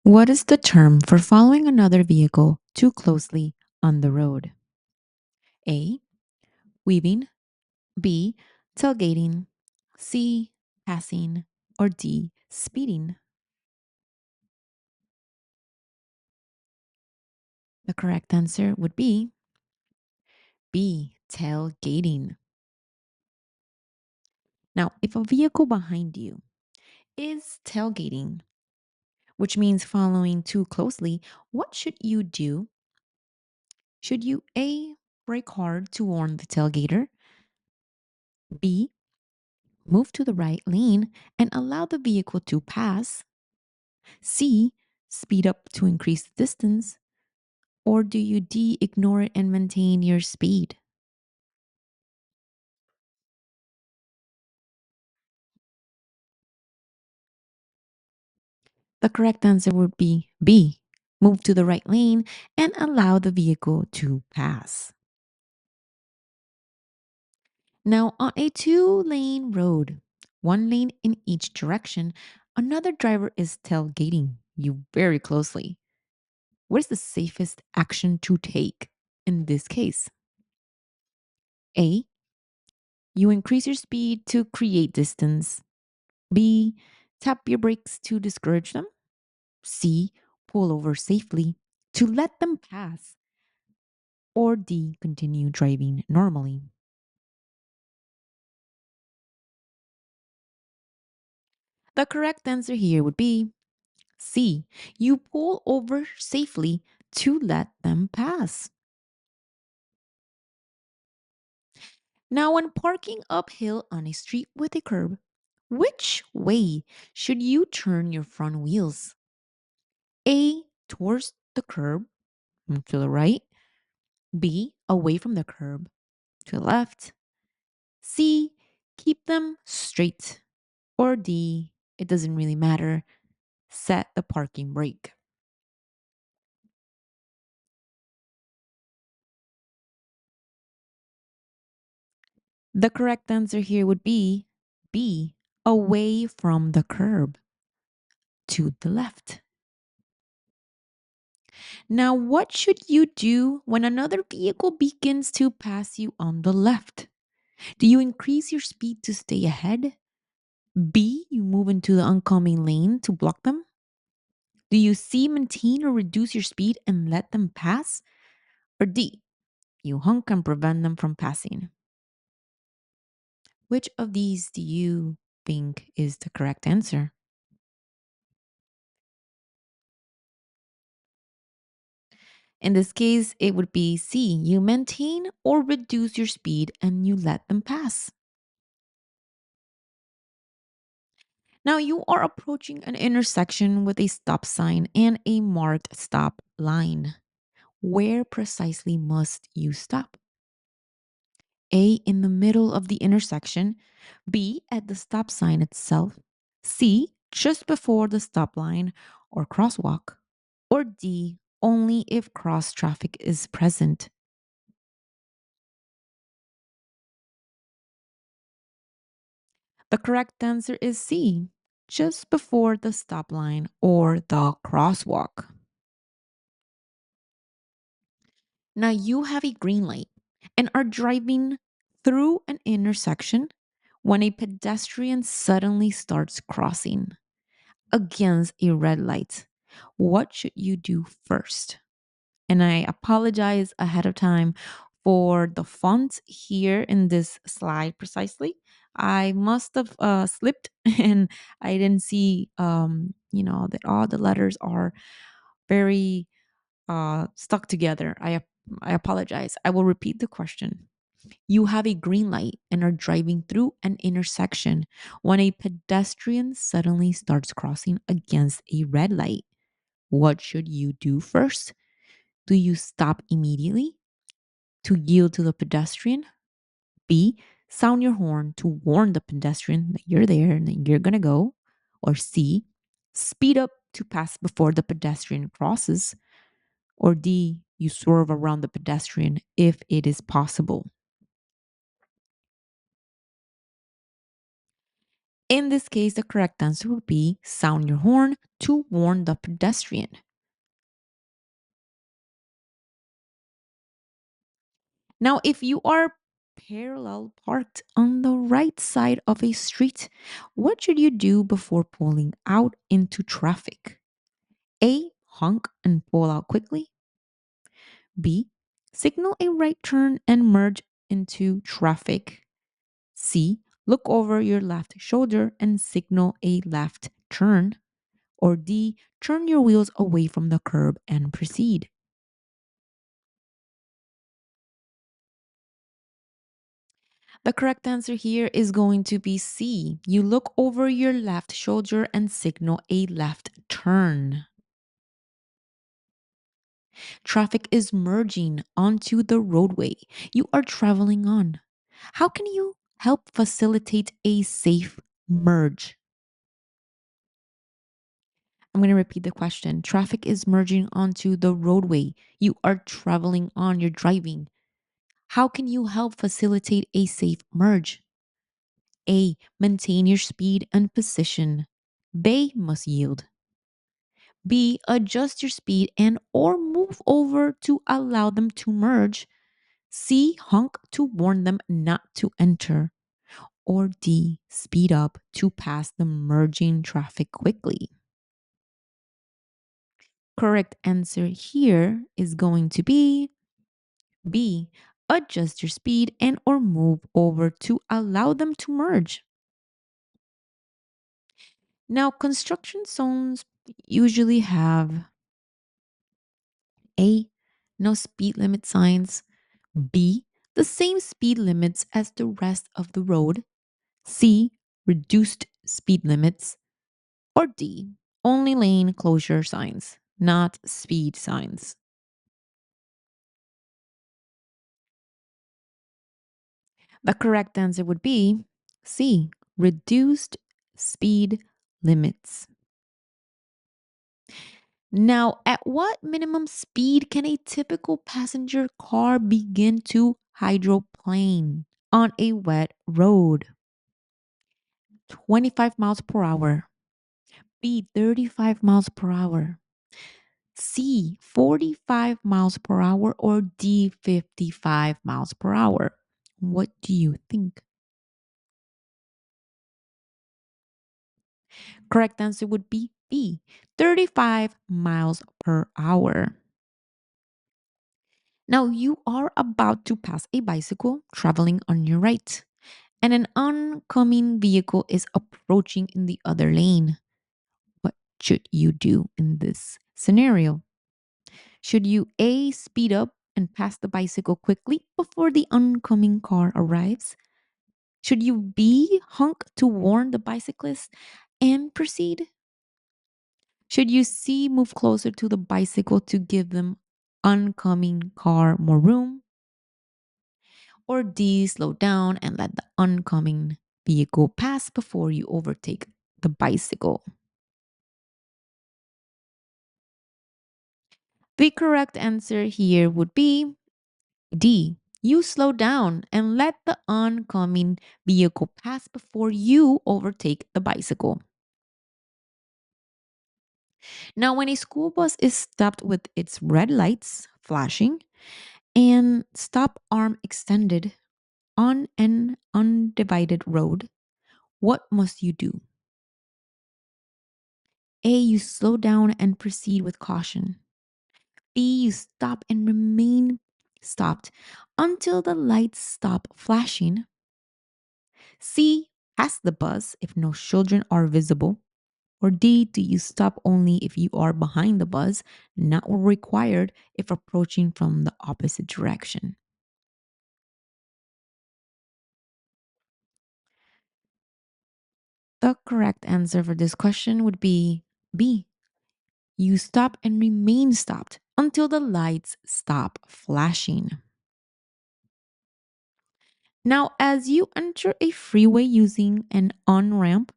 What is the term for following another vehicle too closely on the road? A. Weaving. B. Tailgating. C. Passing. Or D. Speeding. The correct answer would be B. Tailgating. Now, if a vehicle behind you is tailgating, which means following too closely, what should you do? Should you A. Brake hard to warn the tailgater? B. Move to the right lane and allow the vehicle to pass? C. Speed up to increase the distance? Or do you D. Ignore it and maintain your speed? The correct answer would be B. Move to the right lane and allow the vehicle to pass. Now, on a two-lane road, one lane in each direction, another driver is tailgating you very closely. What is the safest action to take in this case? A. You increase your speed to create distance. B. Tap your brakes to discourage them. C. Pull over safely to let them pass. Or D. Continue driving normally. The correct answer here would be C. You pull over safely to let them pass. Now, when parking uphill on a street with a curb, which way should you turn your front wheels? A. Towards the curb, to the right. B. Away from the curb, to the left. C. Keep them straight. Or D. It doesn't really matter. Set the parking brake. The correct answer here would be B. Away from the curb, to the left. Now, what should you do when another vehicle begins to pass you on the left? Do you increase your speed to stay ahead? B. You move into the oncoming lane to block them? Do you C. Maintain or reduce your speed and let them pass? Or D. You honk and prevent them from passing? Which of these do you think is the correct answer? In this case, it would be C. You maintain or reduce your speed and you let them pass. Now you are approaching an intersection with a stop sign and a marked stop line. Where precisely must you stop? A. In the middle of the intersection. B. At the stop sign itself. C. Just before the stop line or crosswalk. Or D. Only if cross traffic is present. The correct answer is C. Just before the stop line or the crosswalk. Now you have a green light and are driving through an intersection when a pedestrian suddenly starts crossing against a red light. What should you do first? And I apologize ahead of time for the font here in this slide precisely. I must have slipped and I didn't see, that all the letters are very stuck together. I apologize. I will repeat the question. You have a green light and are driving through an intersection when a pedestrian suddenly starts crossing against a red light. What should you do first? Do you stop immediately to yield to the pedestrian? B. Sound your horn to warn the pedestrian that you're there and that you're going to go? Or C. Speed up to pass before the pedestrian crosses? Or D, you swerve around the pedestrian if it is possible. In this case, the correct answer would be sound your horn to warn the pedestrian. Now, if you are parallel parked on the right side of a street, what should you do before pulling out into traffic? A. Honk and pull out quickly. B. Signal a right turn and merge into traffic. C. Look over your left shoulder and signal a left turn. Or D. Turn your wheels away from the curb and proceed. The correct answer here is going to be C. You look over your left shoulder and signal a left turn. Traffic is merging onto the roadway you are traveling on. How can you help facilitate a safe merge? I'm going to repeat the question. Traffic is merging onto the roadway you are traveling on, you're driving. How can you help facilitate a safe merge? A. Maintain your speed and position. B. Must yield. B. Adjust your speed and or move over to allow them to merge. C. Honk to warn them not to enter. Or D. Speed up to pass the merging traffic quickly. Correct answer here is going to be B. Adjust your speed and or move over to allow them to merge. Now, construction zones usually have A. No speed limit signs. B. The same speed limits as the rest of the road. C. Reduced speed limits. Or D. Only lane closure signs, not speed signs. The correct answer would be C. Reduced speed limits. Now, at what minimum speed can a typical passenger car begin to hydroplane on a wet road? 25 miles per hour. B. 35 miles per hour. C. 45 miles per hour. Or D. 55 miles per hour. What do you think? Correct answer would be B. 35 miles per hour. Now you are about to pass a bicycle traveling on your right, and an oncoming vehicle is approaching in the other lane. What should you do in this scenario? Should you A, speed up and pass the bicycle quickly before the oncoming car arrives? Should you B, honk to warn the bicyclist and proceed? Should you C, move closer to the bicycle to give them oncoming car more room? Or D, slow down and let the oncoming vehicle pass before you overtake the bicycle? The correct answer here would be D. You slow down and let the oncoming vehicle pass before you overtake the bicycle. Now, when a school bus is stopped with its red lights flashing and stop arm extended on an undivided road, what must you do? A. You slow down and proceed with caution. B. You stop and remain stopped until the lights stop flashing. C. Pass the bus if no children are visible. Or D. Do you stop only if you are behind the bus, not required if approaching from the opposite direction? The correct answer for this question would be B. You stop and remain stopped until the lights stop flashing. Now, as you enter a freeway using an on ramp,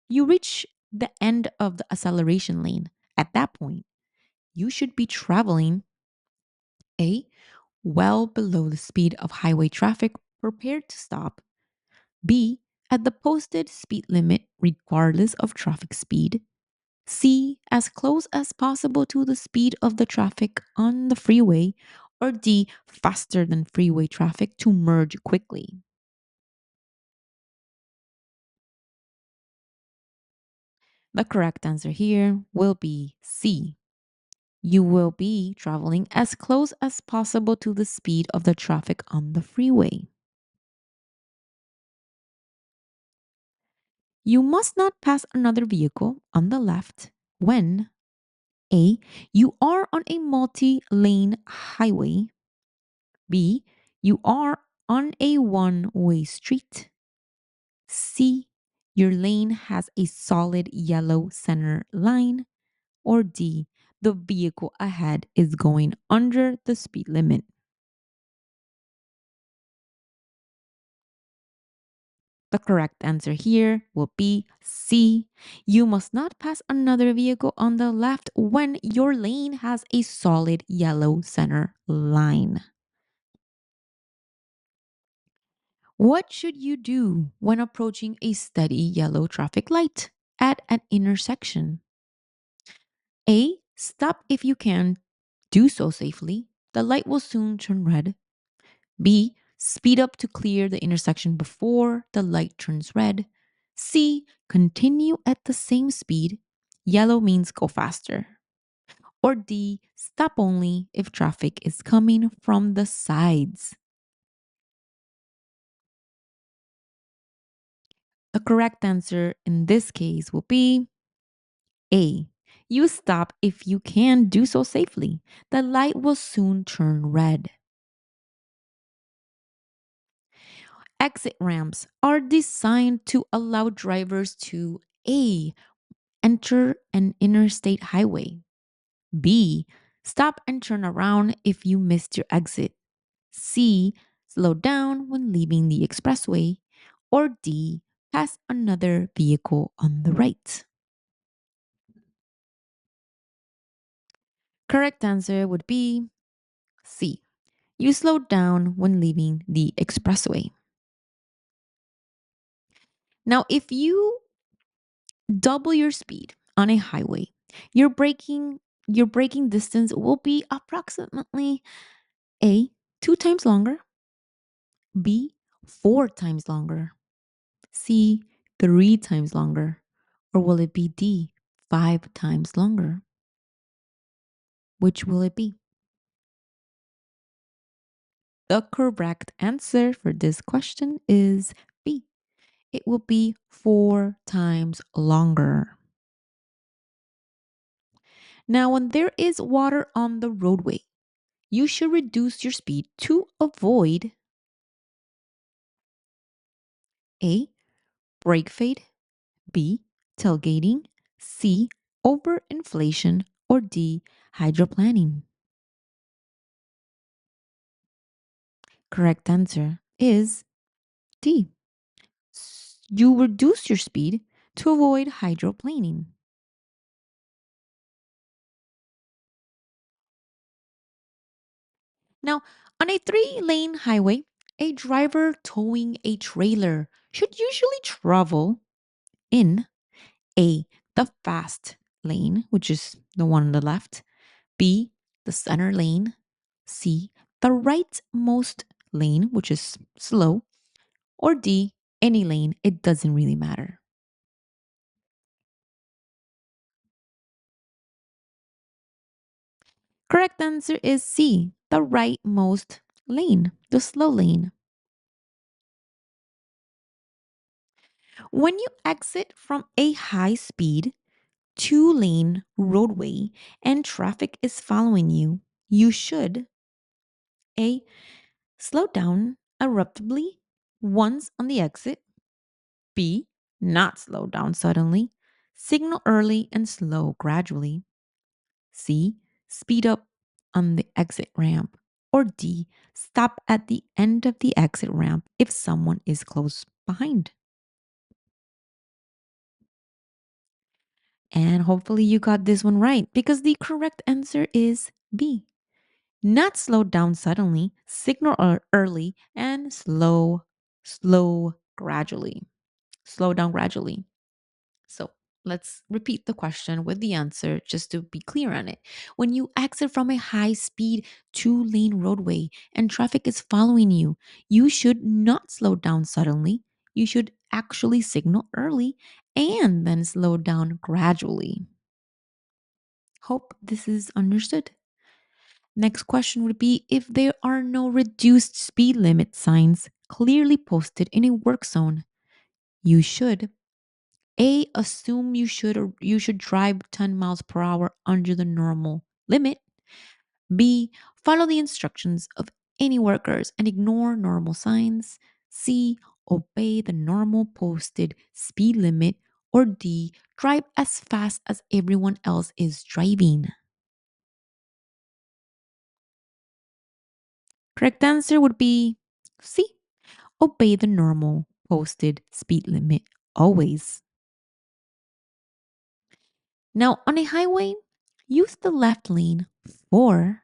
you reach the end of the acceleration lane. At that point, you should be traveling A. Well below the speed of highway traffic, prepared to stop. B. at the posted speed limit regardless of traffic speed. C, as close as possible to the speed of the traffic on the freeway. Or D, faster than freeway traffic to merge quickly. The correct answer here will be C. You will be traveling as close as possible to the speed of the traffic on the freeway. You must not pass another vehicle on the left when A. You are on a multi lane highway. B. You are on a one way street. C. Your lane has a solid yellow center line. Or D. The vehicle ahead is going under the speed limit. The correct answer here will be C. You must not pass another vehicle on the left when your lane has a solid yellow center line. What should you do when approaching a steady yellow traffic light at an intersection? A. Stop if you can. Do so safely. The light will soon turn red. B. Speed up to clear the intersection before the light turns red. C. Continue at the same speed. Yellow means go faster. Or D. Stop only if traffic is coming from the sides. The correct answer in this case will be A. You stop if you can do so safely. The light will soon turn red. Exit ramps are designed to allow drivers to A. Enter an interstate highway. B. Stop and turn around if you missed your exit. C. Slow down when leaving the expressway. Or D. Pass another vehicle on the right. Correct answer would be C. You slow down when leaving the expressway. Now, if you double your speed on a highway, your braking distance will be approximately A, 2 times longer, B, 4 times longer, C, 3 times longer, or will it be D, 5 times longer? Which will it be? The correct answer for this question is B. It will be 4 times longer. Now, when there is water on the roadway, you should reduce your speed to avoid A. Brake fade, B. Tailgating, C. Overinflation, or D. Hydroplaning. Correct answer is D. You reduce your speed to avoid hydroplaning. Now, on a 3 lane highway, a driver towing a trailer should usually travel in A, the fast lane, which is the one on the left, B, the center lane, C, the rightmost lane, which is slow, or D, any lane, it doesn't really matter. Correct answer is C, the rightmost lane, the slow lane. When you exit from a high speed 2 lane roadway and traffic is following you, you should A. Slow down abruptly once on the exit. B. Not slow down suddenly. Signal early and slow gradually. C. Speed up on the exit ramp. Or D. Stop at the end of the exit ramp if someone is close behind. And hopefully you got this one right because the correct answer is B. Not slow down suddenly, signal early, and slow gradually. slow down gradually. So let's repeat the question with the answer just to be clear on it. When you exit from a high speed 2 lane roadway and traffic is following you, you should not slow down suddenly. You should actually signal early and then slow down gradually. Hope this is understood. Next question would be if there are no reduced speed limit signs clearly posted in a work zone, you should A, assume you should drive 10 miles per hour under the normal limit. B, follow the instructions of any workers and ignore normal signs. C, obey the normal posted speed limit. Or D, drive as fast as everyone else is driving. Correct answer would be C, obey the normal posted speed limit always. Now, on a highway, use the left lane for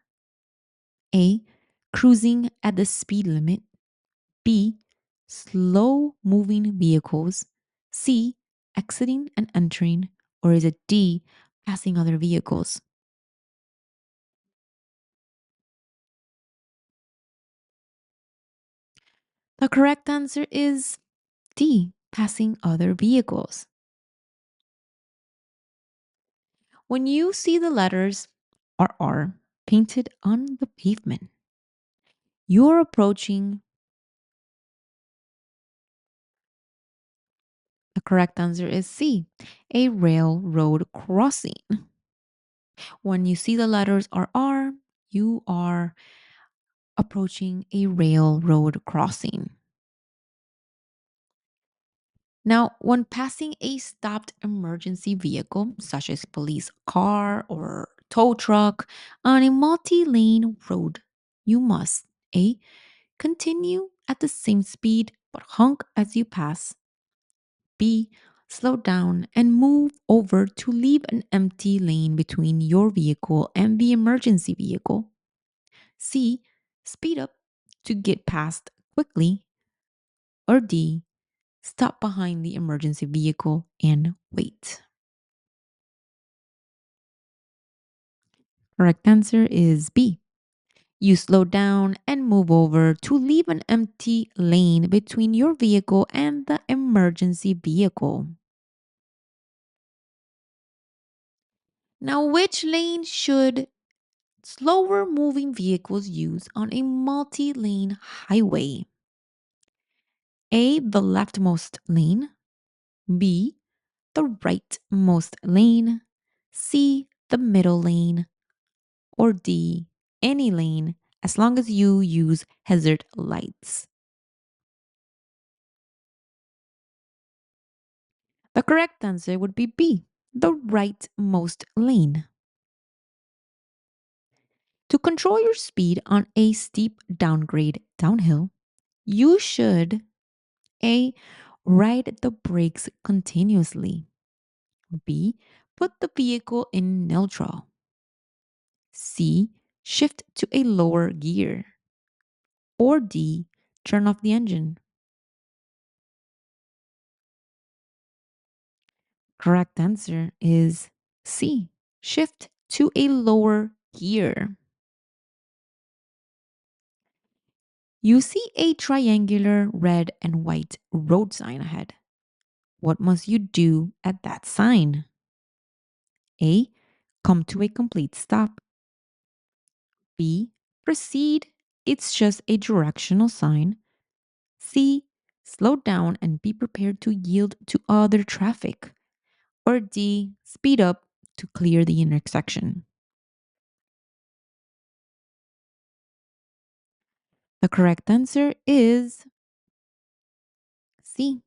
A, cruising at the speed limit. B, slow moving vehicles. C, exiting and entering. Or is it D, passing other vehicles? The correct answer is D, passing other vehicles. When you see the letters RR painted on the pavement, you're approaching. The correct answer is C, a railroad crossing. When you see the letters RR, you are approaching a railroad crossing. Now, when passing a stopped emergency vehicle, such as police car or tow truck, on a multi-lane road, you must A, continue at the same speed but honk as you pass. B, slow down and move over to leave an empty lane between your vehicle and the emergency vehicle. C, speed up to get past quickly. Or D, stop behind the emergency vehicle and wait. Correct answer is B. You slow down and move over to leave an empty lane between your vehicle and the emergency vehicle. Now, which lane should slower moving vehicles use on a multi lane highway? A, the leftmost lane. B, the rightmost lane. C, the middle lane. Or D, any lane as long as you use hazard lights. The correct answer would be B, the rightmost lane. To control your speed on a steep downgrade downhill, you should A, ride the brakes continuously. B, put the vehicle in neutral. C, shift to a lower gear. Or D, turn off the engine. Correct answer is C, shift to a lower gear. You see a triangular red and white road sign ahead. What must you do at that sign? A, come to a complete stop. B, proceed. It's just a directional sign. C, slow down and be prepared to yield to other traffic. Or D, speed up to clear the intersection. The correct answer is C,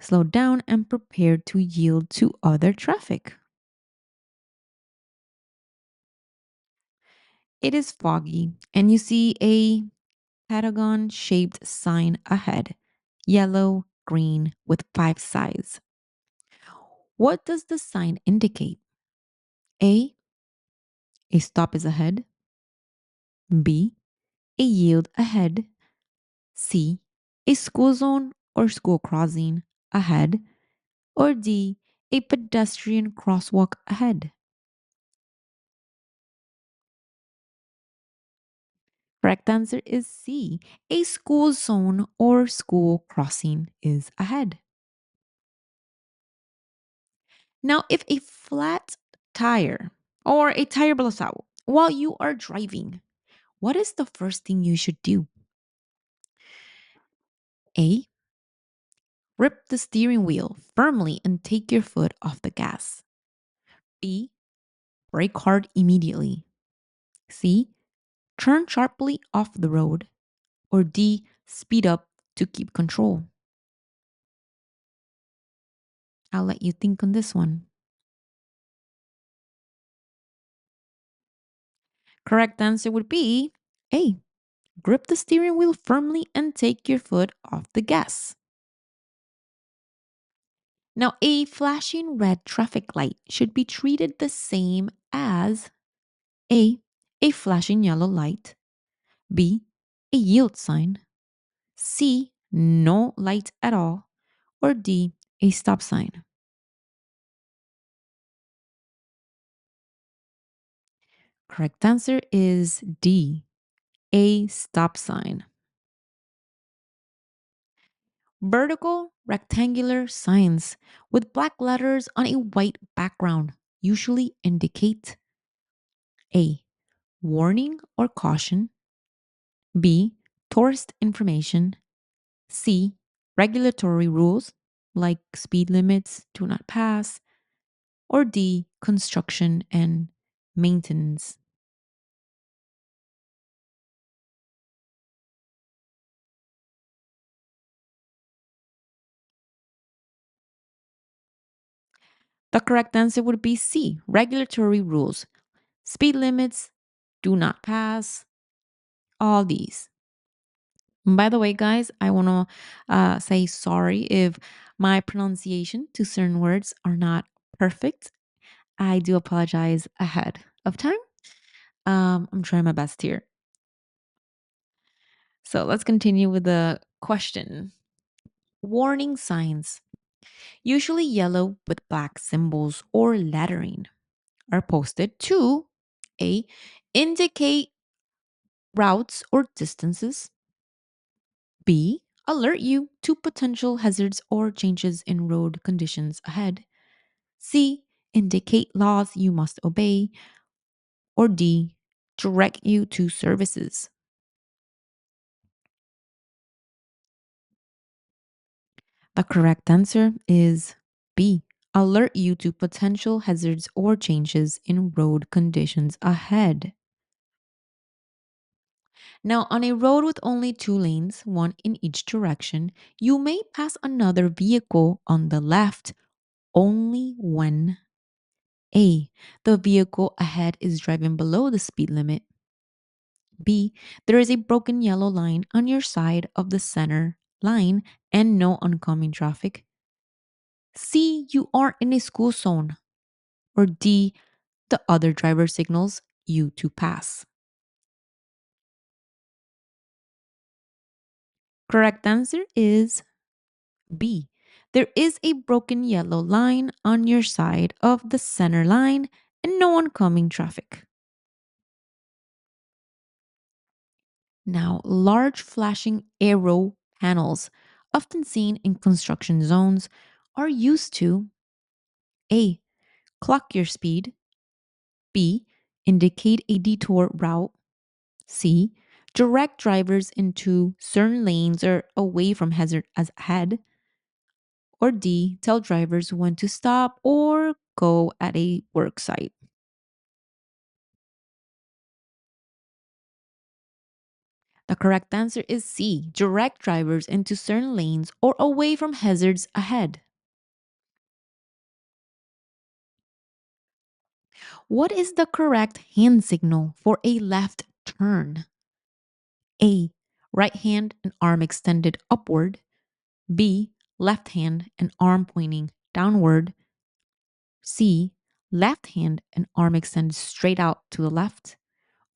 slow down and prepare to yield to other traffic. It is foggy and you see a pentagon shaped sign ahead, yellow, green, with 5 sides. What does the sign indicate? A stop is ahead. B, a yield ahead. C, a school zone or school crossing ahead. Or D, a pedestrian crosswalk ahead? Correct answer is C, a school zone or school crossing is ahead. Now, if a flat tire or a tire blows out while you are driving, what is the first thing you should do? A, grip the steering wheel firmly and take your foot off the gas. B, brake hard immediately. C, turn sharply off the road. Or D, speed up to keep control. I'll let you think on this one. Correct answer would be A, grip the steering wheel firmly and take your foot off the gas. Now, a flashing red traffic light should be treated the same as A, a flashing yellow light, B, a yield sign, C, no light at all, or D, a stop sign. Correct answer is D, a stop sign. Vertical rectangular signs with black letters on a white background usually indicate A, warning or caution, B, tourist information, C, regulatory rules like speed limits, do not pass, or D, construction and maintenance. The correct answer would be C, regulatory rules, speed limits, do not pass, all these. By the way, guys, I want to say sorry if my pronunciation to certain words are not perfect. I do apologize ahead of time. I'm trying my best here. So let's continue with the question. Warning signs, usually yellow with black symbols or lettering, are posted to A, indicate routes or distances, B, alert you to potential hazards or changes in road conditions ahead, C, indicate laws you must obey, or D, direct you to services. The correct answer is B, alert you to potential hazards or changes in road conditions ahead. Now, on a road with only two lanes, one in each direction, you may pass another vehicle on the left only when A, the vehicle ahead is driving below the speed limit. B, there is a broken yellow line on your side of the center line and no oncoming traffic. C, you are in a school zone. Or D, the other driver signals you to pass. Correct answer is B. There is a broken yellow line on your side of the center line and no oncoming traffic. Now, large flashing arrow panels, often seen in construction zones, are used to A, clock your speed, B, indicate a detour route, C, direct drivers into certain lanes or away from hazard as ahead, or D, tell drivers when to stop or go at a work site. The correct answer is C, direct drivers into certain lanes or away from hazards ahead. What is the correct hand signal for a left turn? A, right hand and arm extended upward. B, left hand and arm pointing downward. C, left hand and arm extended straight out to the left.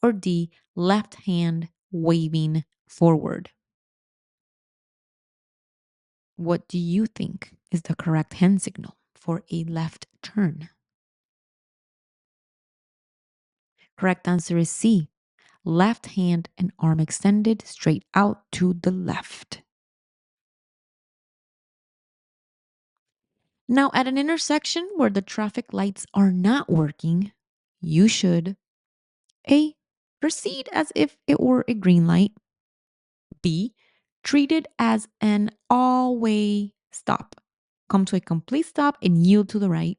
Or D, left hand waving forward. What do you think? is the correct hand signal for a left turn? Correct answer is C. Left hand and arm extended straight out to the left. Now, at an intersection where the traffic lights are not working, you should A. Proceed as if it were a green light. B. Treat it as an all way stop. Come to a complete stop and yield to the right.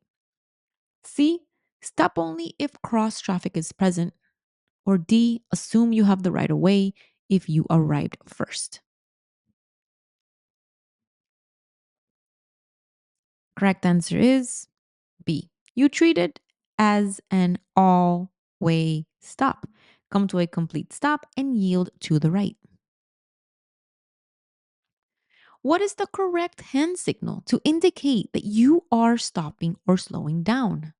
C. Stop only if cross traffic is present. Or D. Assume you have the right of way if you arrived first. Correct answer is B. You treat it as an all way stop. Come to a complete stop and yield to the right. What is the correct hand signal to indicate that you are stopping or slowing down?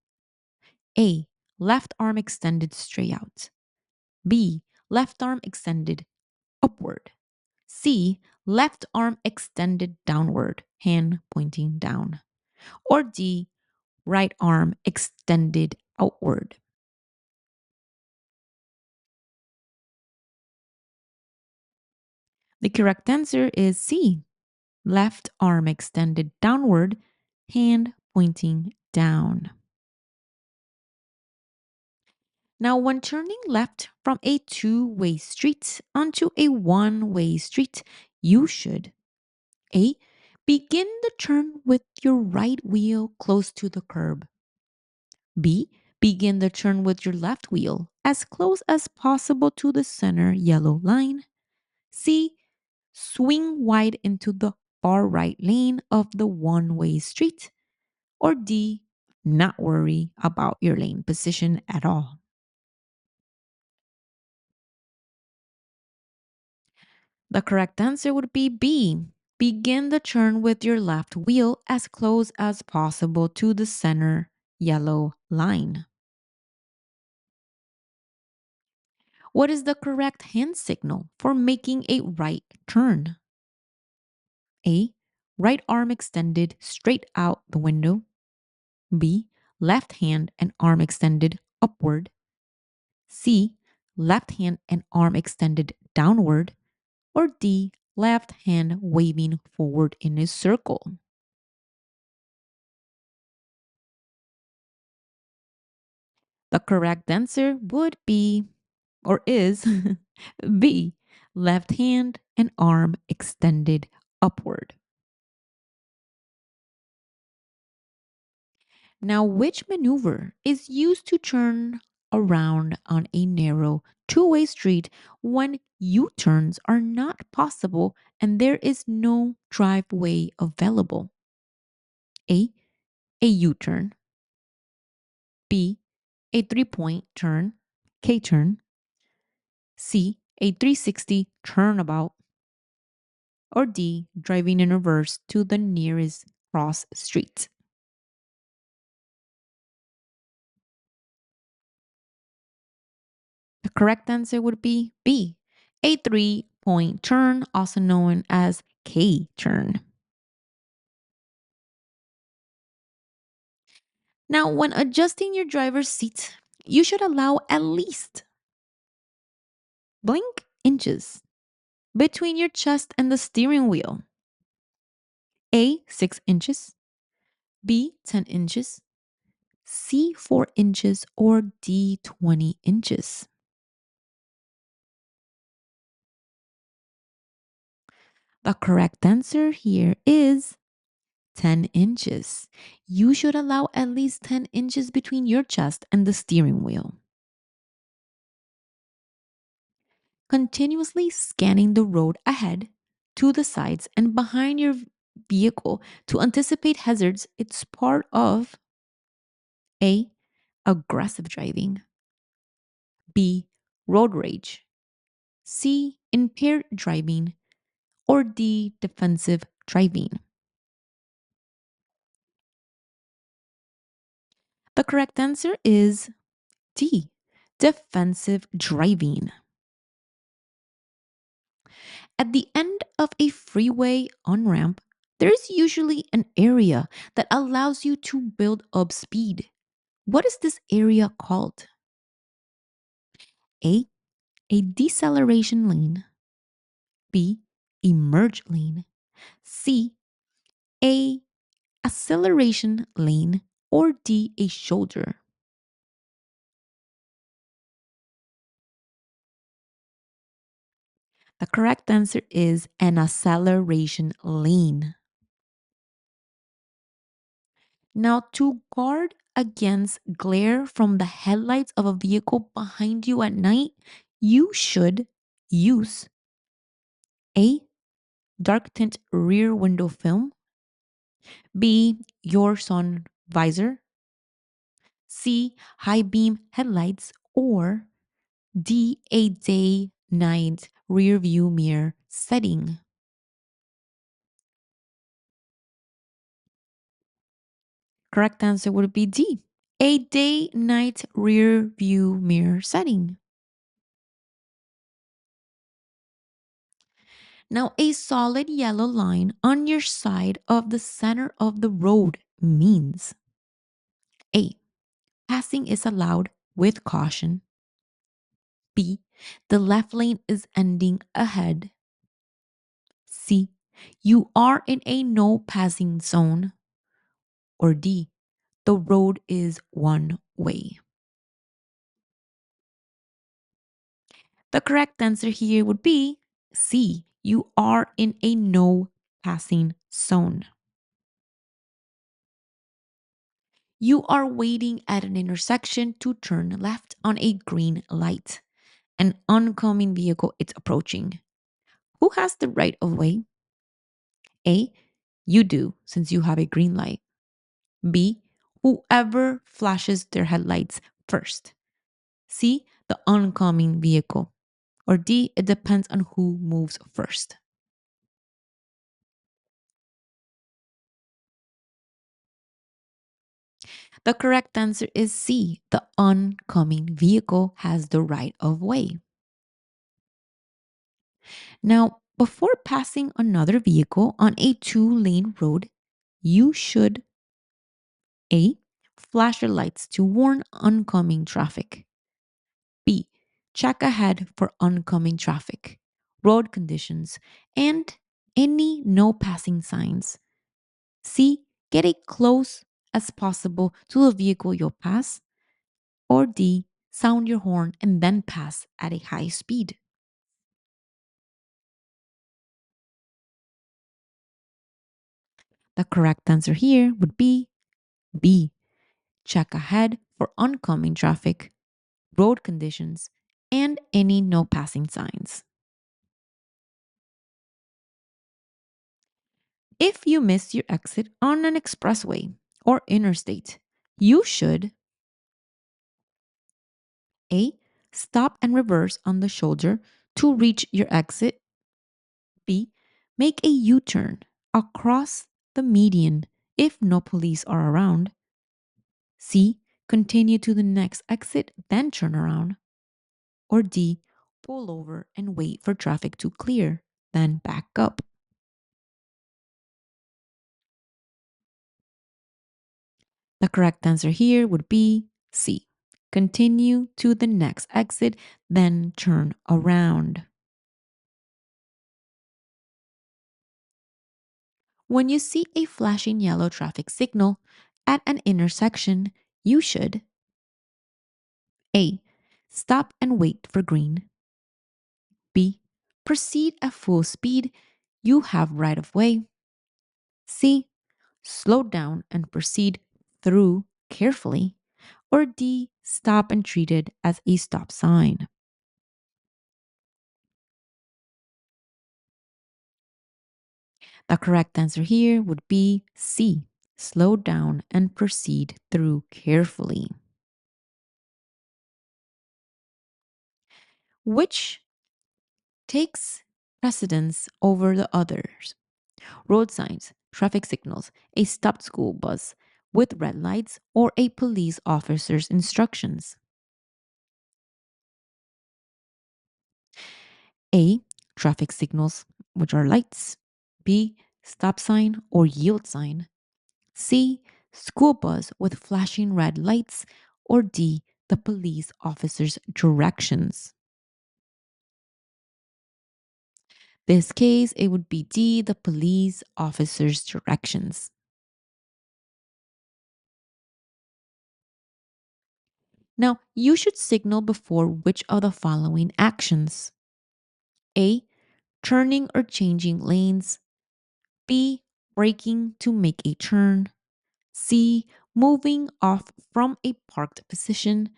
A. Left arm extended straight out. B. Left arm extended upward. C. Left arm extended downward, hand pointing down. Or D. Right arm extended outward. The correct answer is C. Left arm extended downward, hand pointing down. Now, when turning left from a two-way street onto a one-way street, you should A. Begin the turn with your right wheel close to the curb. B. Begin the turn with your left wheel as close as possible to the center yellow line. C. Swing wide into the far right lane of the one-way street. Or D. Not worry about your lane position at all. The correct answer would be B. Begin the turn with your left wheel as close as possible to the center yellow line. What is the correct hand signal for making a right turn? A. Right arm extended straight out the window. B. Left hand and arm extended upward. C. Left hand and arm extended downward. Or D. Left hand waving forward in a circle. The correct answer would be or is B. Left hand and arm extended upward. Now, which maneuver is used to turn around on a narrow two-way street when U-turns are not possible and there is no driveway available? A. A U-turn. B. A three-point turn, K-turn. C. A 360 turnabout. Or D. Driving in reverse to the nearest cross street. The correct answer would be B. A three-point turn, also known as K-turn. Now, when adjusting your driver's seat, you should allow at least blink inches between your chest and the steering wheel. A, 6 inches. B, 10 inches. C, 4 inches. Or D, 20 inches. The correct answer here is 10 inches. You should allow at least 10 inches between your chest and the steering wheel. Continuously scanning the road ahead, to the sides, and behind your vehicle to anticipate hazards, it's part of A. Aggressive driving. B. Road rage. C. Impaired driving. Or D. Defensive driving. The correct answer is D. Defensive driving. At the end of a freeway on ramp, There is usually an area that allows you to build up speed. What is this area called? A. A deceleration lane. B. A merge lane. C. A acceleration lane. Or D. A shoulder. The correct answer is an acceleration lane. Now, to guard against glare from the headlights of a vehicle behind you at night, you should use A. Dark tint rear window film. B. Your sun visor. C. High beam headlights. Or D. A day night rear view mirror setting. Correct answer would be D. A day night rear view mirror setting. Now, a solid yellow line on your side of the center of the road means A. Passing is allowed with caution. B. The left lane is ending ahead. C. You are in a no passing zone. Or D. The road is one way. The correct answer here would be C. You are in a no passing zone. You are waiting at an intersection to turn left on a green light. An oncoming vehicle is approaching. Who has the right of way? A. You do, since you have a green light. B. Whoever flashes their headlights first. C. The oncoming vehicle. Or D. It depends on who moves first. The correct answer is C. The oncoming vehicle has the right of way. Now, before passing another vehicle on a two-lane road, you should A. Flash your lights to warn oncoming traffic. B. Check ahead for oncoming traffic, road conditions, and any no passing signs. C. Get as close as possible to the vehicle you'll pass. Or D. Sound your horn and then pass at a high speed. The correct answer here would be B. Check ahead for oncoming traffic, road conditions, and any no passing signs. If you miss your exit on an expressway or interstate, you should A. Stop and reverse on the shoulder to reach your exit. B. Make a U turn across the median if no police are around. C. Continue to the next exit, then turn around. Or D. Pull over and wait for traffic to clear, then back up. The correct answer here would be C. Continue to the next exit, then turn around. When you see a flashing yellow traffic signal at an intersection, you should A. Stop and wait for green. B. Proceed at full speed. You have right of way. C. Slow down and proceed through carefully. Or D. Stop and treat it as a stop sign. The correct answer here would be C. Slow down and proceed through carefully. Which takes precedence over the others? Road signs, traffic signals, a stopped school bus with red lights, or a police officer's instructions? A. Traffic signals, which are lights. B. stop sign or yield sign. C. School bus with flashing red lights. Or D. The police officer's directions. This case, it would be D. The police officer's directions. Now, you should signal before which of the following actions: A. Turning or changing lanes. B. Braking to make a turn. C. Moving off from a parked position.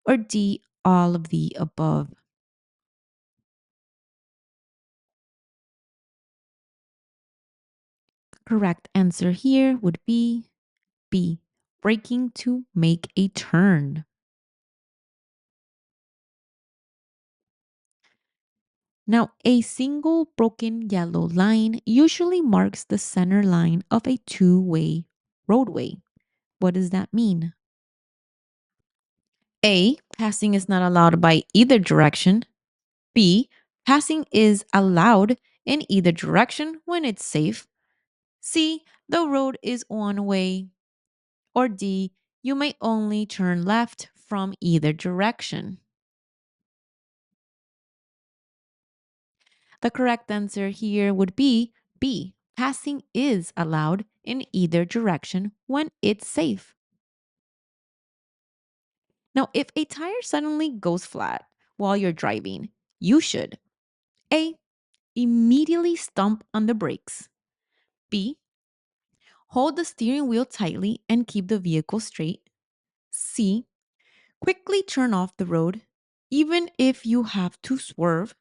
Or D. All of the above. Correct answer here would be B. Braking to make a turn. Now, a single broken yellow line usually marks the center line of a two-way roadway. What does that mean? A. Passing is not allowed by either direction. B. Passing is allowed in either direction when it's safe. C. The road is one way. Or D. You may only turn left from either direction. The correct answer here would be B. Passing is allowed in either direction when it's safe. Now, if a tire suddenly goes flat while you're driving, you should: A. Immediately stomp on the brakes. B. Hold the steering wheel tightly and keep the vehicle straight. C. Quickly turn off the road, even if you have to swerve.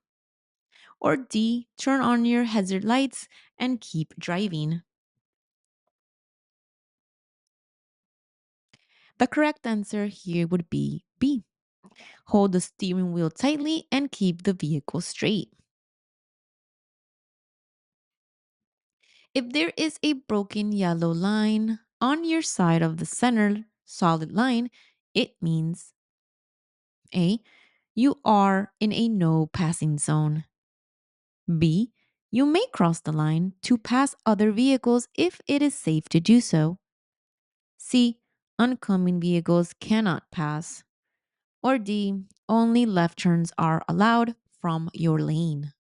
Or D. Turn on your hazard lights and keep driving. The correct answer here would be B. Hold the steering wheel tightly and keep the vehicle straight. If there is a broken yellow line on your side of the center solid line, it means: A. You are in a no passing zone. B. You may cross the line to pass other vehicles if it is safe to do so. C. Oncoming vehicles cannot pass. Or D. Only left turns are allowed from your lane.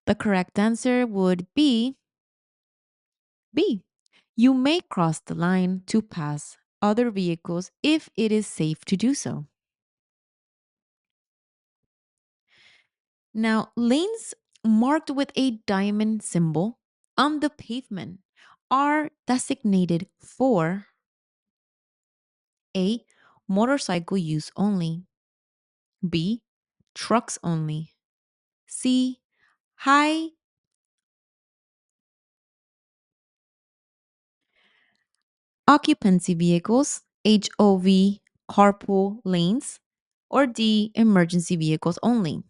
The correct answer would be B. You may cross the line to pass other vehicles if it is safe to do so. Now, lanes marked with a diamond symbol on the pavement are designated for: A. Motorcycle use only. B. Trucks only. C. High occupancy vehicles, HOV, carpool lanes. Or D. Emergency vehicles only.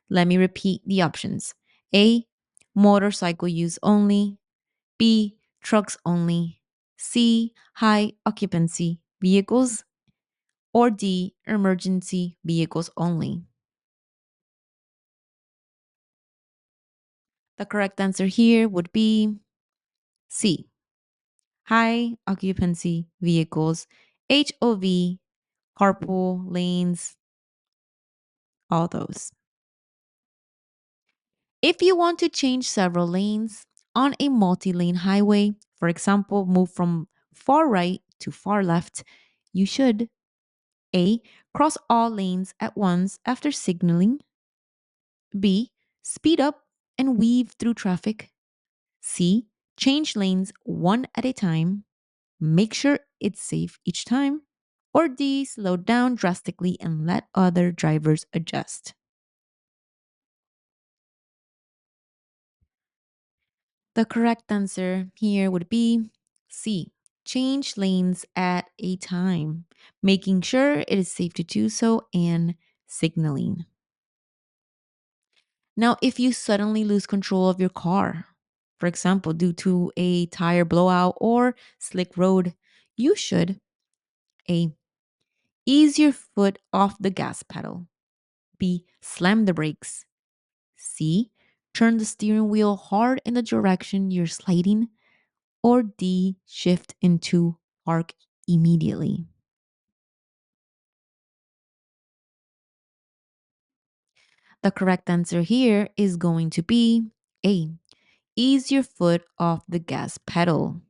Let me repeat the options: A. Motorcycle use only. B. Trucks only. C. High occupancy vehicles. Or D. Emergency vehicles only. The correct answer here would be C. High occupancy vehicles, HOV, carpool lanes, all those. If you want to change several lanes on a multi lane highway, for example, move from far right to far left, you should: A. Cross all lanes at once after signaling. B. Speed up and weave through traffic. C. Change lanes one at a time. Make sure it's safe each time. Or D. Slow down drastically and let other drivers adjust. The correct answer here would be C. Change lanes at a time, making sure it is safe to do so, and signaling. Now, if you suddenly lose control of your car, for example, due to a tire blowout or slick road, you should: A. Ease your foot off the gas pedal. B. Slam the brakes. C. Turn the steering wheel hard in the direction you're sliding. Or D, shift into park immediately. The correct answer here is going to be A, ease your foot off the gas pedal.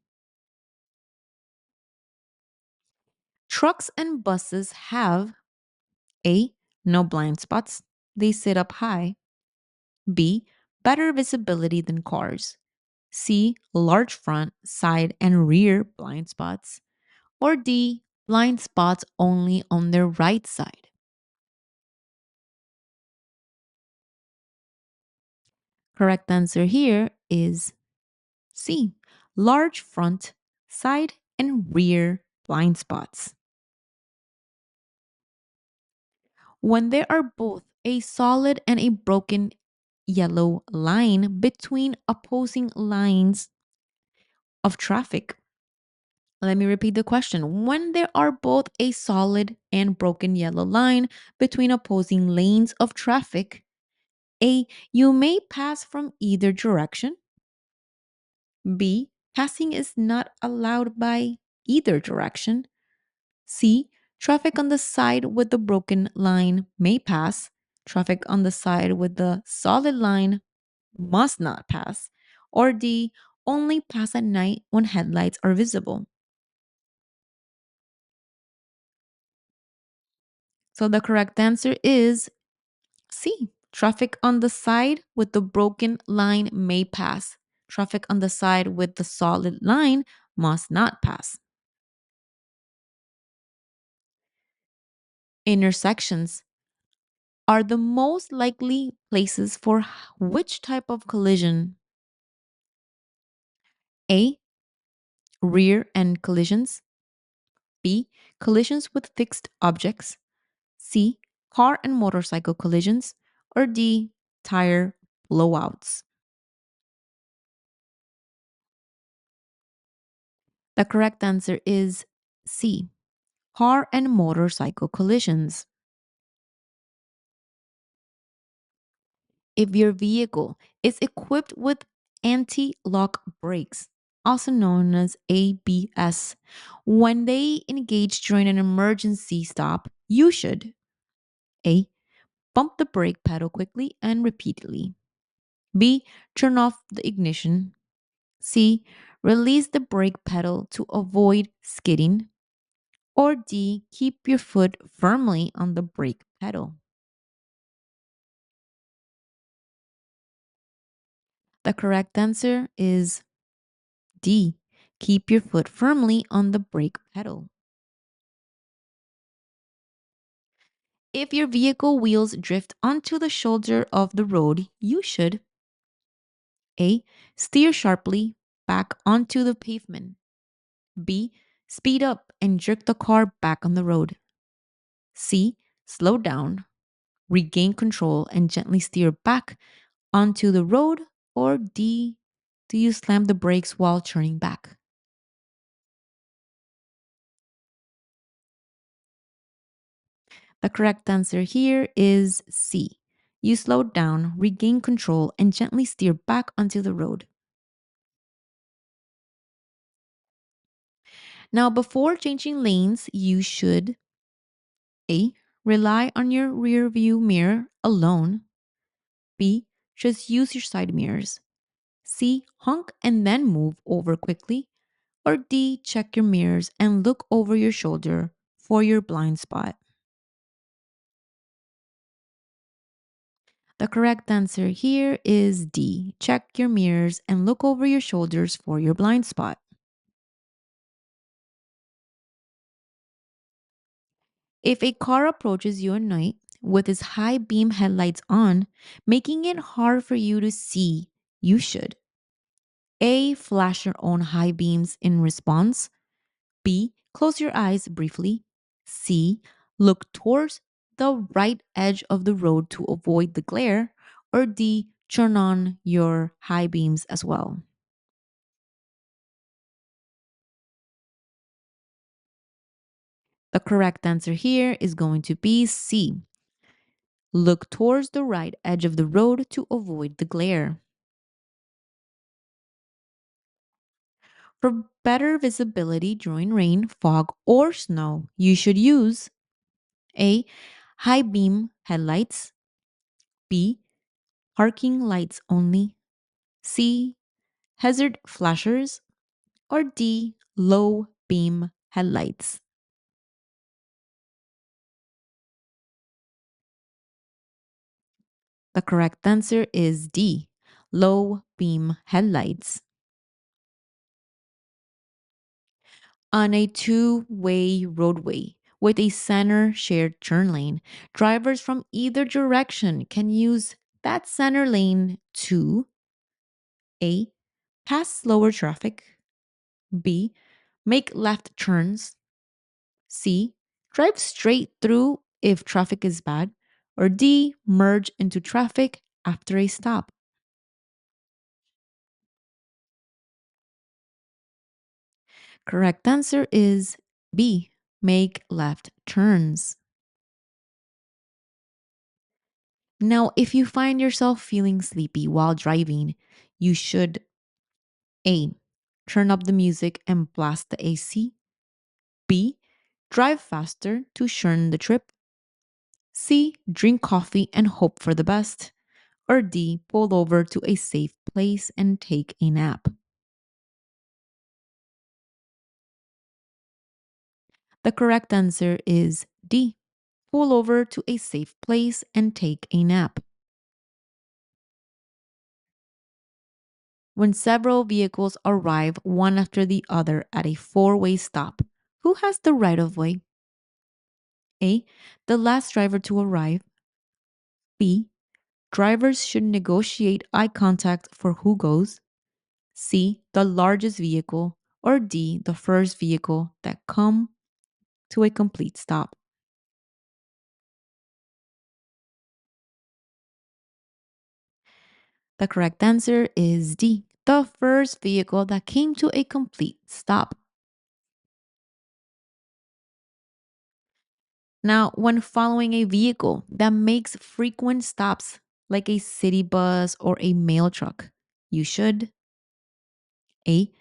Trucks and buses have A, no blind spots, they sit up high. B, better visibility than cars. C, large front, side, and rear blind spots. Or D, blind spots only on their right side. Correct answer here is C, large front, side, and rear blind spots. When there are both a solid and a broken yellow line between opposing lines of traffic. Let me repeat the question. When there are both a solid and broken yellow line between opposing lanes of traffic, A, you may pass from either direction. B, passing is not allowed by either direction. C, traffic on the side with the broken line may pass. Traffic on the side with the solid line must not pass. Or D, only pass at night when headlights are visible. So the correct answer is C. Traffic on the side with the broken line may pass. Traffic on the side with the solid line must not pass. Intersections are the most likely places for which type of collision? A. Rear end collisions. B. Collisions with fixed objects. C. Car and motorcycle collisions. Or D. Tire blowouts. The correct answer is C. Car and motorcycle collisions. If your vehicle is equipped with anti lock brakes, also known as ABS, when they engage during an emergency stop, you should A. Bump the brake pedal quickly and repeatedly. B. Turn off the ignition. C. Release the brake pedal to avoid skidding. Or D. Keep your foot firmly on the brake pedal. The correct answer is D. Keep your foot firmly on the brake pedal. If your vehicle wheels drift onto the shoulder of the road, you should A. Steer sharply back onto the pavement. B. Speed up and jerk the car back on the road. C. Slow down, regain control, and gently steer back onto the road. Or D. Do you slam the brakes while turning back? The correct answer here is C. You slow down, regain control, and gently steer back onto the road. Now, before changing lanes, you should A. Rely on your rear view mirror alone. B. Just use your side mirrors. C. Honk and then move over quickly. Or D. Check your mirrors and look over your shoulder for your blind spot. The correct answer here is D. Check your mirrors and look over your shoulders for your blind spot. If a car approaches you at night with its high beam headlights on, making it hard for you to see, you should A. Flash your own high beams in response. B. Close your eyes briefly. C. Look towards the right edge of the road to avoid the glare. Or D. Turn on your high beams as well. The correct answer here is going to be C. Look towards the right edge of the road to avoid the glare. For better visibility during rain, fog, or snow, you should use A. High beam headlights, B. Parking lights only, C. Hazard flashers, or D. Low beam headlights. The correct answer is D. Low beam headlights. On a two-way roadway with a center shared turn lane, drivers from either direction can use that center lane to A. Pass slower traffic, B. Make left turns, C. Drive straight through if traffic is bad, or D. Merge into traffic after a stop. Correct answer is B. Make left turns. Now, if you find yourself feeling sleepy while driving, you should A. Turn up the music and blast the AC. B. Drive faster to shorten the trip. C. Drink coffee and hope for the best. Or D. Pull over to a safe place and take a nap. The correct answer is D. Pull over to a safe place and take a nap. When several vehicles arrive one after the other at a four-way stop, who has the right of way? A. The last driver to arrive. B. Drivers should negotiate eye contact for who goes. C. The largest vehicle. Or D. The first vehicle that come to a complete stop. The correct answer is D. The first vehicle that came to a complete stop. Now, when following a vehicle that makes frequent stops, like a city bus or a mail truck, you should A.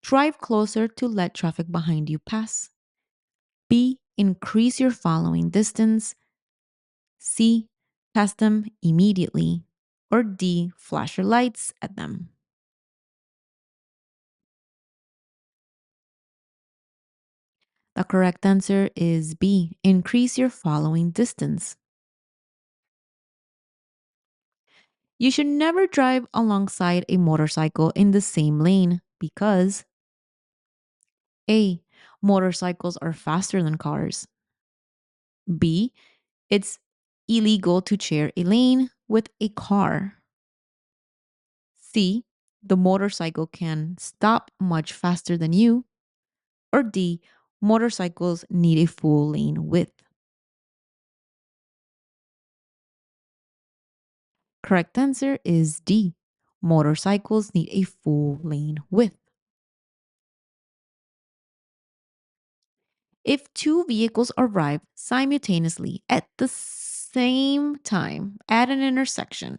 Drive closer to let traffic behind you pass. B. Increase your following distance. C. Pass them immediately. Or D. Flash your lights at them. The correct answer is B. Increase your following distance. You should never drive alongside a motorcycle in the same lane because A. Motorcycles are faster than cars. B. It's illegal to share a lane with a car. C. The motorcycle can stop much faster than you. Or D. Motorcycles need a full lane width. Correct answer is D. Motorcycles need a full lane width. If two vehicles arrive simultaneously at the same time at an intersection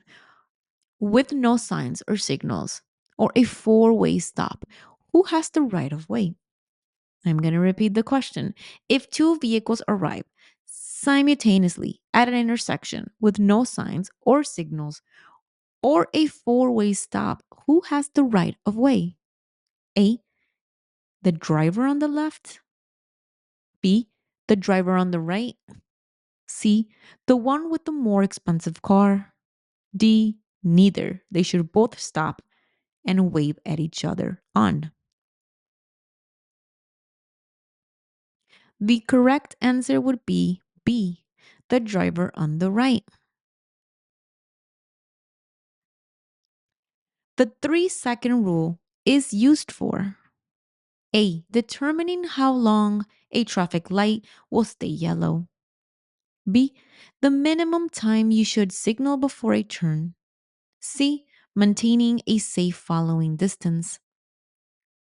with no signs or signals or a four-way stop, who has the right of way? I'm going to repeat the question. If two vehicles arrive simultaneously at an intersection with no signs or signals or a four-way stop, who has the right of way? A. The driver on the left. B. The driver on the right. C. The one with the more expensive car. D. Neither. They should both stop and wave at each other on. The correct answer would be B. The driver on the right. The 3-second rule is used for A. Determining how long a traffic light will stay yellow. B. The minimum time you should signal before a turn. C. Maintaining a safe following distance.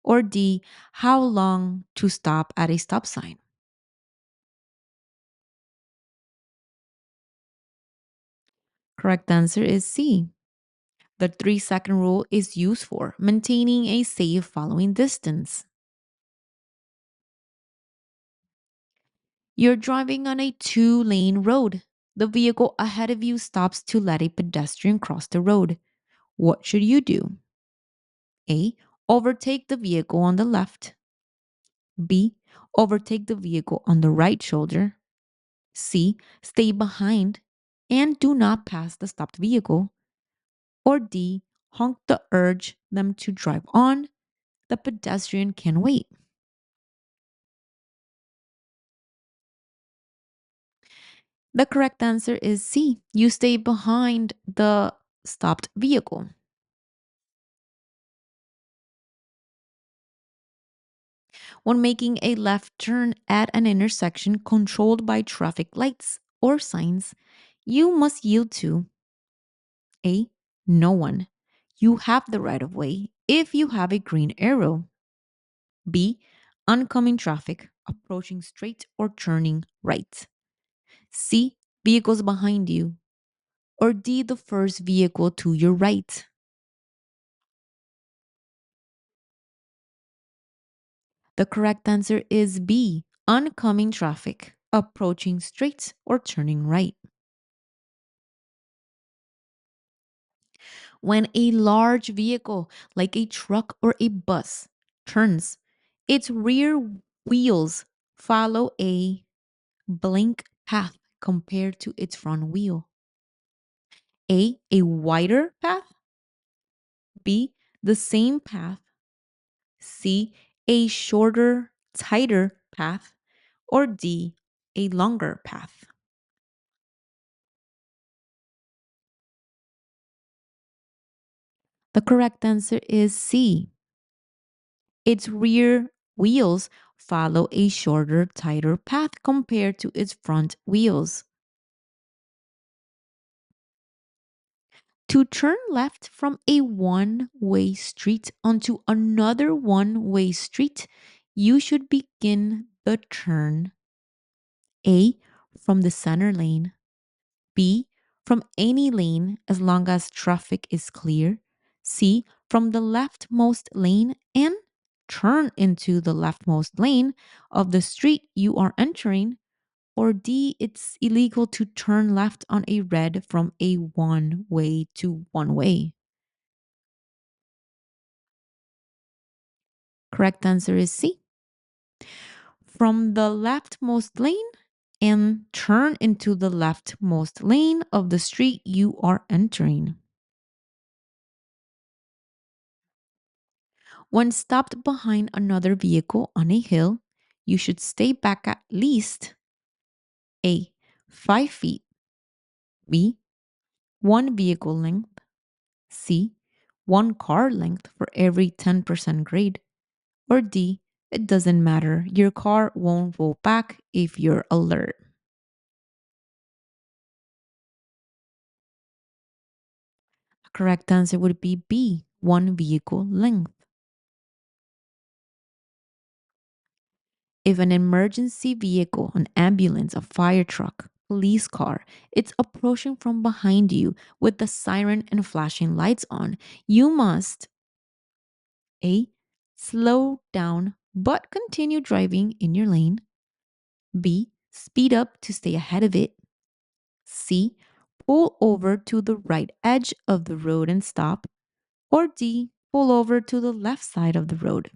Or D. How long to stop at a stop sign. Correct answer is C. The 3-second rule is used for maintaining a safe following distance. You're driving on a 2-lane road. The vehicle ahead of you stops to let a pedestrian cross the road. What should you do? A. Overtake the vehicle on the left. B. Overtake the vehicle on the right shoulder. C. Stay behind and do not pass the stopped vehicle. Or D. Honk to urge them to drive on. The pedestrian can wait. The correct answer is C. You stay behind the stopped vehicle. When making a left turn at an intersection controlled by traffic lights or signs, you must yield to A. No one. You have the right of way if you have a green arrow. B. Oncoming traffic approaching straight or turning right. C. Vehicles behind you. Or D. The first vehicle to your right. The correct answer is B. Oncoming traffic approaching straight or turning right. When a large vehicle, like a truck or a bus, turns, its rear wheels follow a blank path compared to its front wheel. A wider path. B, the same path. C, a shorter, tighter path. Or D, a longer path. The correct answer is C. Its rear wheels follow a shorter, tighter path compared to its front wheels. To turn left from a one-way street onto another one-way street, you should begin the turn A, from the center lane, B, from any lane as long as traffic is clear, C, from the leftmost lane, and turn into the leftmost lane of the street you are entering, or D, it's illegal to turn left on a red from a one way to one way. Correct answer is C. From the leftmost lane and turn into the leftmost lane of the street you are entering. When stopped behind another vehicle on a hill, you should stay back at least A, 5 feet, B, 1 vehicle length, C, 1 car length for every 10% grade, or D, it doesn't matter, your car won't roll back if you're alert. The correct answer would be B, 1 vehicle length. If an emergency vehicle, an ambulance, a fire truck, police car, it's approaching from behind you with the siren and flashing lights on, you must A, slow down but continue driving in your lane. B, speed up to stay ahead of it. C, pull over to the right edge of the road and stop. Or D, pull over to the left side of the road.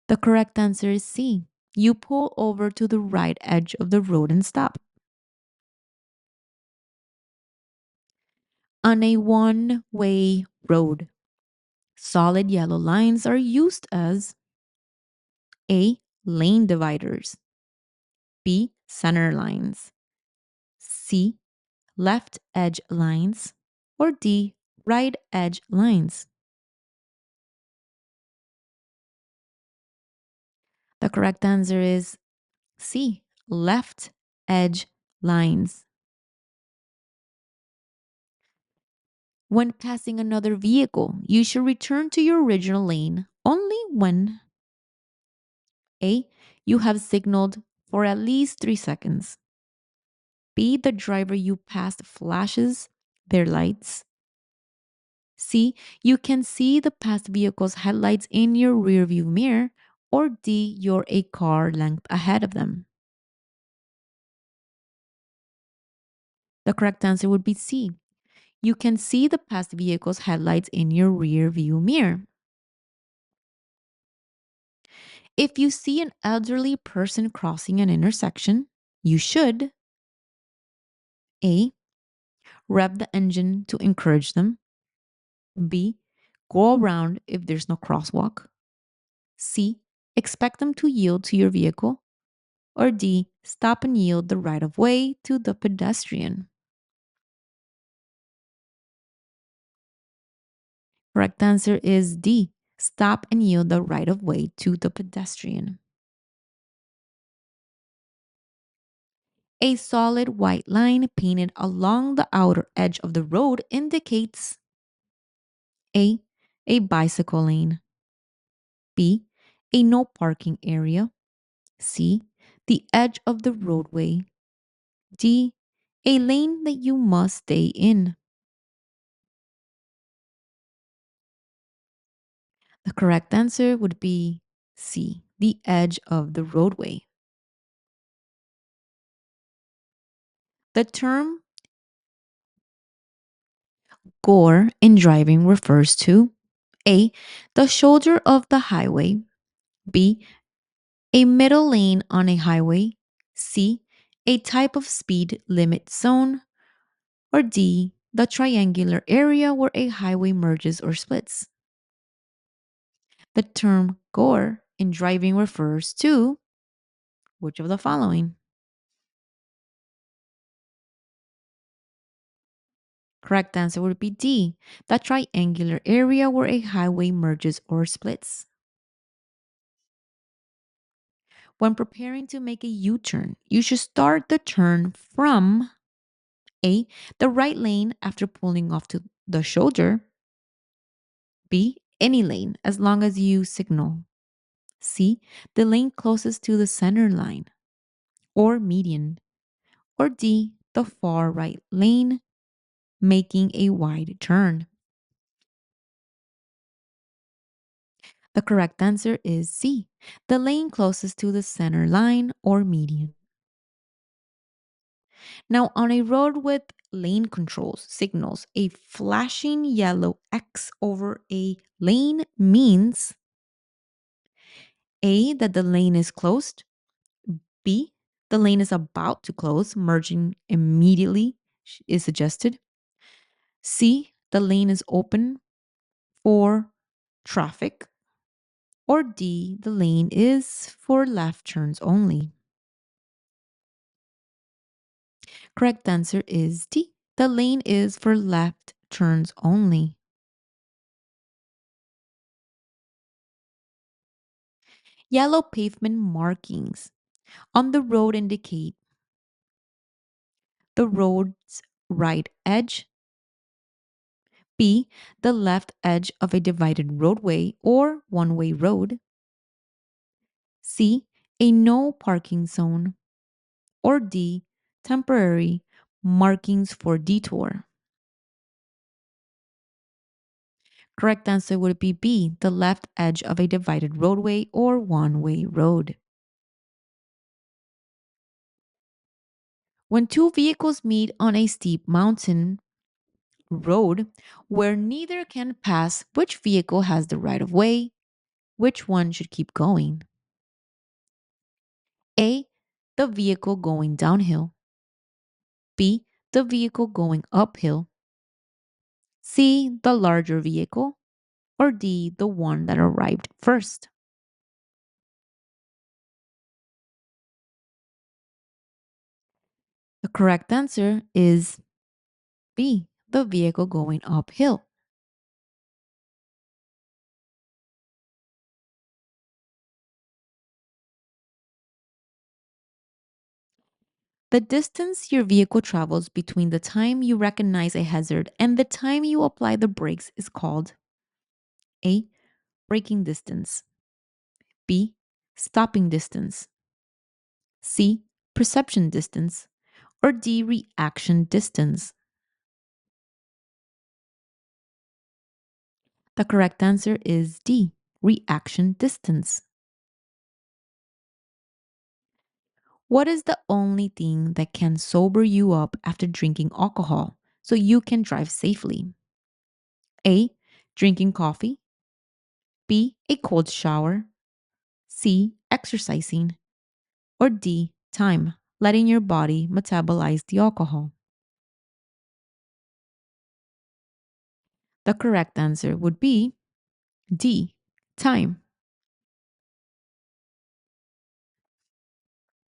The correct answer is C. You pull over to the right edge of the road and stop. On a one-way road, solid yellow lines are used as A, lane dividers, B, center lines, C, left edge lines, or D, right edge lines. The correct answer is C, left edge lines. When passing another vehicle, you should return to your original lane only when A, you have signaled for at least 3 seconds. B, the driver you passed flashes their lights. C, you can see the past vehicle's headlights in your rearview mirror. Or D, you're a car length ahead of them. The correct answer would be C. You can see the past vehicle's headlights in your rear view mirror. If you see an elderly person crossing an intersection, you should A. Rev the engine to encourage them. B. Go around if there's no crosswalk. C. Expect them to yield to your vehicle. Or D. Stop and yield the right of way to the pedestrian. Correct answer is D. Stop and yield the right of way to the pedestrian. A solid white line painted along the outer edge of the road indicates A. A bicycle lane. B. A no parking area. C. The edge of the roadway. D. A lane that you must stay in. The correct answer would be C. The edge of the roadway. The term gore in driving refers to A. The shoulder of the highway. B. A middle lane on a highway. C. A type of speed limit zone. Or D. The triangular area where a highway merges or splits. The term gore in driving refers to which of the following? Correct answer would be D. The triangular area where a highway merges or splits. When preparing to make a U turn, you should start the turn from A. The right lane after pulling off to the shoulder. B. Any lane as long as you signal. C. The lane closest to the center line or median. Or D. The far right lane making a wide turn. The correct answer is C. The lane closest to the center line or median. Now, on a road with lane controls signals, a flashing yellow X over a lane means A, that the lane is closed. B, the lane is about to close, merging immediately is suggested. C, the lane is open for traffic. Or D, the lane is for left turns only. Correct answer is D. The lane is for left turns only. Yellow pavement markings on the road indicate the road's right edge. B, the left edge of a divided roadway or one-way road. C, a no parking zone. Or D, temporary markings for detour. Correct answer would be B, the left edge of a divided roadway or one-way road. When two vehicles meet on a steep mountain road where neither can pass, which vehicle has the right of way? Which one should keep going? A, the vehicle going downhill. B, the vehicle going uphill. C, the larger vehicle. Or D, the one that arrived first. The correct answer is B, the vehicle going uphill. The distance your vehicle travels between the time you recognize a hazard and the time you apply the brakes is called A, braking distance. B, stopping distance. C, perception distance. or D, reaction distance? The correct answer is D, reaction distance. What is the only thing that can sober you up after drinking alcohol so you can drive safely? A, drinking coffee. B, a cold shower. C, exercising. Or D, time, letting your body metabolize the alcohol. The correct answer would be D, time.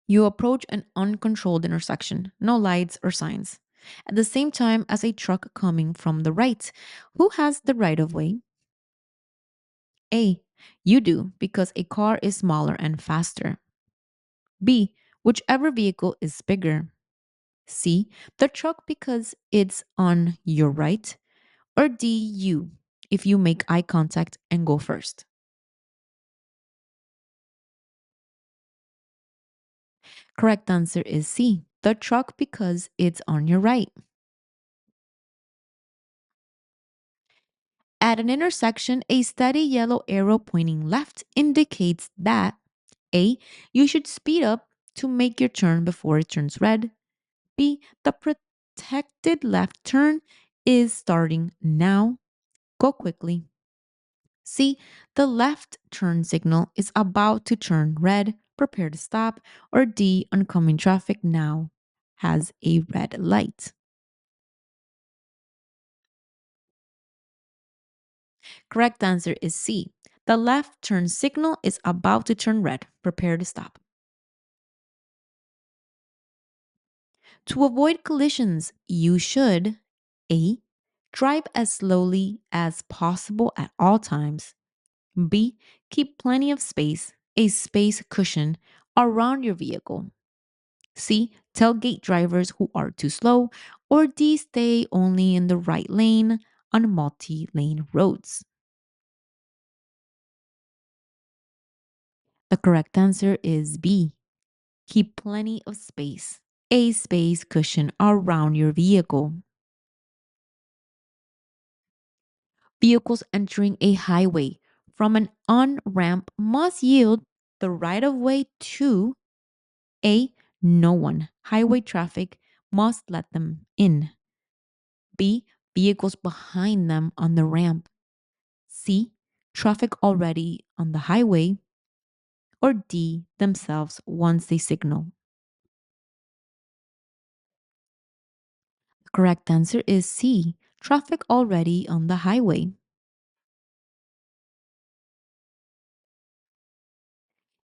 You approach an uncontrolled intersection, no lights or signs, at the same time as a truck coming from the right. Who has the right of way? A, you do because a car is smaller and faster. B, whichever vehicle is bigger. C, the truck because it's on your right. Or D, you, if you make eye contact and go first. Correct answer is C, the truck because it's on your right. At an intersection, a steady yellow arrow pointing left indicates that A, you should speed up to make your turn before it turns red. B, the protected left turn is starting now. Go quickly. C, the left turn signal is about to turn red. Prepare to stop. Or D, oncoming traffic now has a red light. Correct answer is C. The left turn signal is about to turn red. Prepare to stop. To avoid collisions, you should A, drive as slowly as possible at all times. B, keep plenty of space, a space cushion, around your vehicle. C, tailgate drivers who are too slow. Or D, stay only in the right lane on multi lane roads. The correct answer is B, keep plenty of space, a space cushion around your vehicle. Vehicles entering a highway from an on ramp must yield the right of way to A, no one. Highway traffic must let them in. B, vehicles behind them on the ramp. C, traffic already on the highway. Or D, themselves once they signal. The correct answer is C, traffic already on the highway.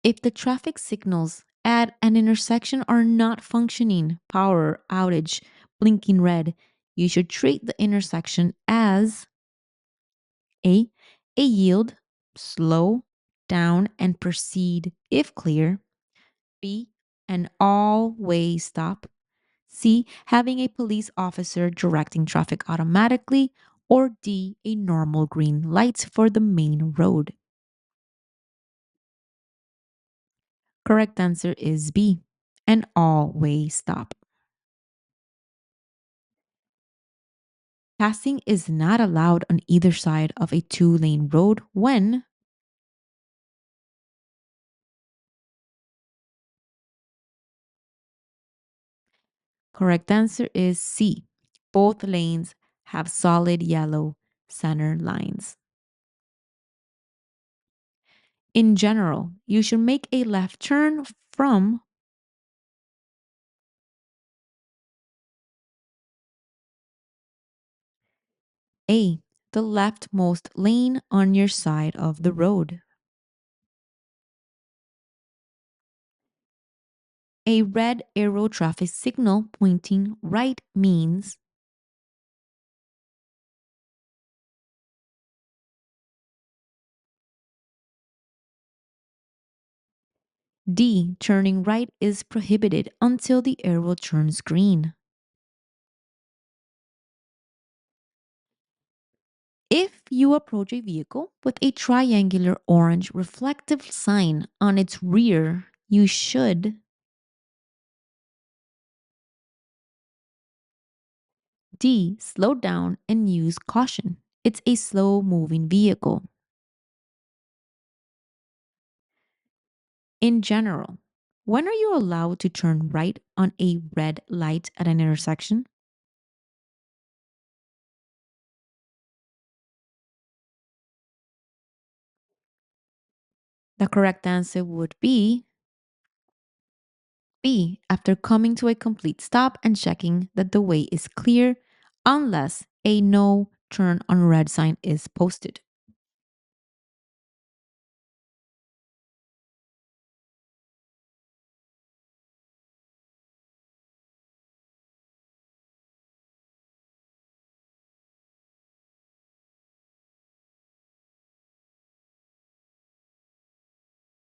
If the traffic signals at an intersection are not functioning, power outage, blinking red, you should treat the intersection as A, a yield, slow down and proceed if clear. B, an all-way stop. C, having a police officer directing traffic automatically. Or D, a normal green light for the main road. Correct answer is B, an all-way stop. Passing is not allowed on either side of a two-lane road when correct answer is C. Both lanes have solid yellow center lines. In general, you should make a left turn from A, the leftmost lane on your side of the road. A red arrow traffic signal pointing right means D, turning right is prohibited until the arrow turns green. If you approach a vehicle with a triangular orange reflective sign on its rear, you should D. Slow down and use caution. It's a slow moving vehicle. In general, when are you allowed to turn right on a red light at an intersection? The correct answer would be B. After coming to a complete stop and checking that the way is clear, unless a no turn on red sign is posted.